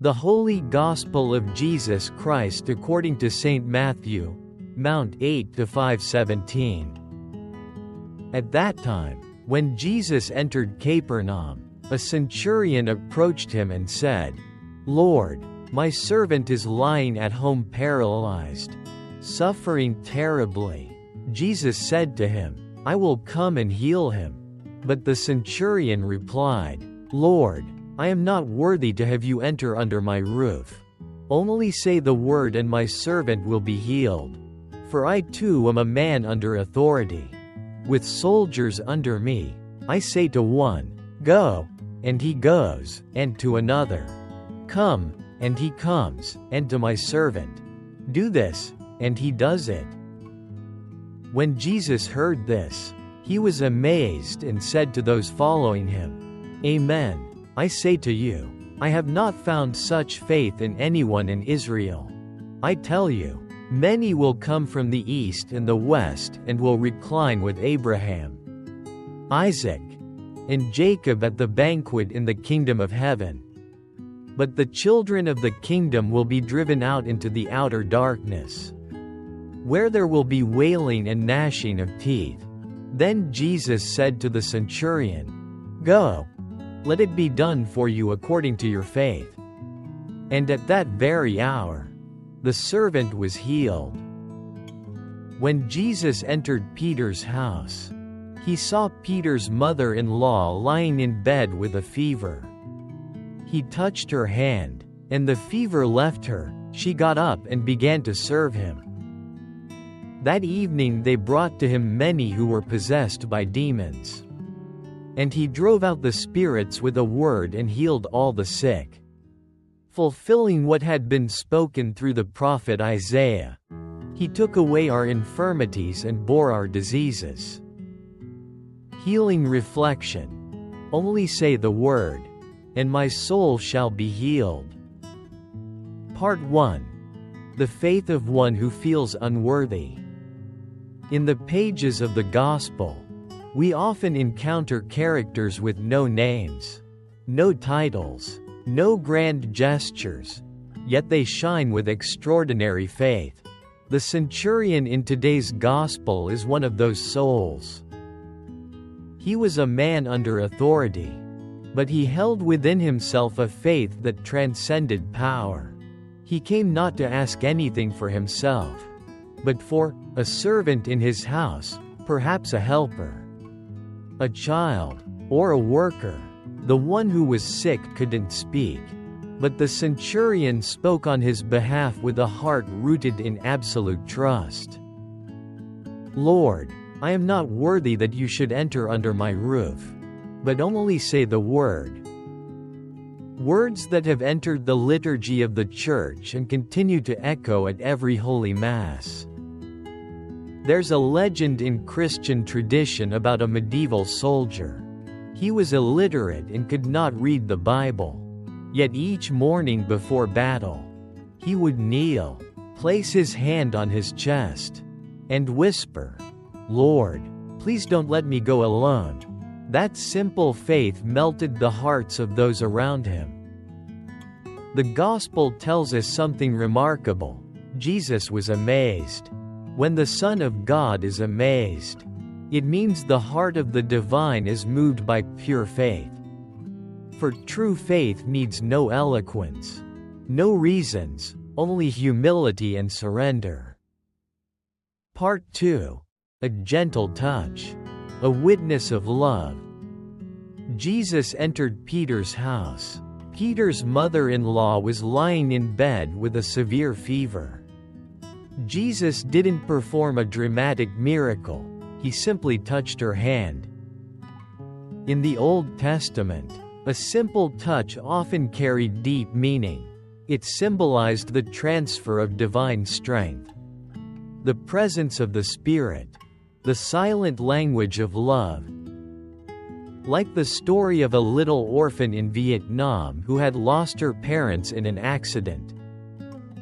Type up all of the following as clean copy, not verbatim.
The Holy Gospel of Jesus Christ according to St. Matthew, Mount 8-5:17. At that time, when Jesus entered Capernaum, a centurion approached him and said, "Lord, my servant is lying at home paralyzed, suffering terribly." Jesus said to him, "I will come and heal him." But the centurion replied, "Lord, I am not worthy to have you enter under my roof. Only say the word and my servant will be healed. For I too am a man under authority. With soldiers under me, I say to one, 'Go,' and he goes, and to another, 'Come,' and he comes, and to my servant, 'Do this,' and he does it." When Jesus heard this, he was amazed and said to those following him, "Amen, I say to you, I have not found such faith in anyone in Israel. I tell you, many will come from the east and the west and will recline with Abraham, Isaac, and Jacob at the banquet in the kingdom of heaven. But the children of the kingdom will be driven out into the outer darkness, where there will be wailing and gnashing of teeth." Then Jesus said to the centurion, "Go, let it be done for you according to your faith." And at that very hour, the servant was healed. When Jesus entered Peter's house, he saw Peter's mother-in-law lying in bed with a fever. He touched her hand, and the fever left her. She got up and began to serve him. That evening they brought to him many who were possessed by demons. And he drove out the spirits with a word and healed all the sick, fulfilling what had been spoken through the prophet Isaiah. He took away our infirmities and bore our diseases. Healing reflection. Only say the word, and my soul shall be healed. Part 1. The faith of one who feels unworthy. In the pages of the Gospel, we often encounter characters with no names, no titles, no grand gestures, yet they shine with extraordinary faith. The centurion in today's Gospel is one of those souls. He was a man under authority, but he held within himself a faith that transcended power. He came not to ask anything for himself, but for a servant in his house, perhaps a helper, a child, or a worker. The one who was sick couldn't speak, but the centurion spoke on his behalf with a heart rooted in absolute trust. "Lord, I am not worthy that you should enter under my roof, but only say the word." Words that have entered the liturgy of the Church and continue to echo at every Holy Mass. There's a legend in Christian tradition about a medieval soldier. He was illiterate and could not read the Bible. Yet each morning before battle, he would kneel, place his hand on his chest, and whisper, "Lord, please don't let me go alone." That simple faith melted the hearts of those around him. The Gospel tells us something remarkable. Jesus was amazed. When the Son of God is amazed, it means the heart of the divine is moved by pure faith. For true faith needs no eloquence, no reasons, only humility and surrender. Part 2. A gentle touch. A witness of love. Jesus entered Peter's house. Peter's mother-in-law was lying in bed with a severe fever. Jesus didn't perform a dramatic miracle, he simply touched her hand. In the Old Testament, a simple touch often carried deep meaning. It symbolized the transfer of divine strength, the presence of the Spirit, the silent language of love. Like the story of a little orphan in Vietnam who had lost her parents in an accident.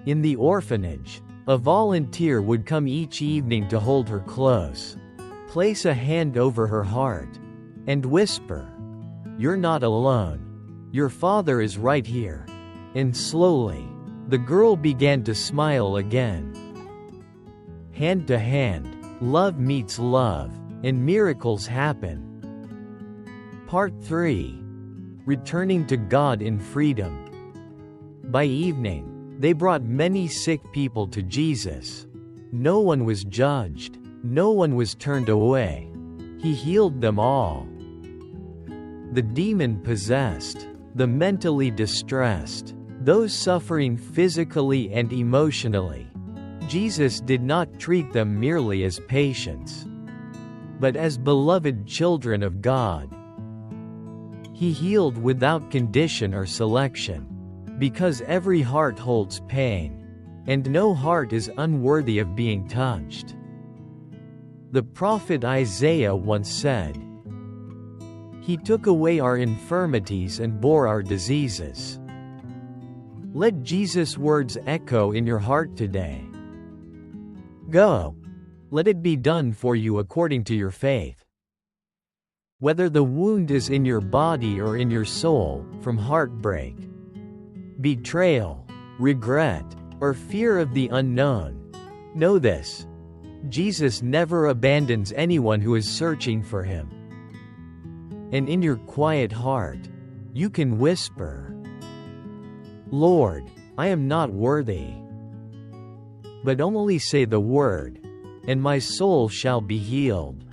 In the orphanage, a volunteer would come each evening to hold her close, place a hand over her heart, and whisper, "You're not alone. Your father is right here." And slowly, the girl began to smile again. Hand to hand, love meets love, and miracles happen. Part 3. Returning to God in freedom. By evening, they brought many sick people to Jesus. No one was judged. No one was turned away. He healed them all. The demon-possessed, the mentally distressed, those suffering physically and emotionally. Jesus did not treat them merely as patients, but as beloved children of God. He healed without condition or selection, because every heart holds pain, and no heart is unworthy of being touched. The prophet Isaiah once said, "He took away our infirmities and bore our diseases." Let Jesus' words echo in your heart today. Go. Let it be done for you according to your faith. Whether the wound is in your body or in your soul, from heartbreak, betrayal, regret, or fear of the unknown, know this: Jesus never abandons anyone who is searching for him. And in your quiet heart, you can whisper, "Lord, I am not worthy." But only say the word, and my soul shall be healed.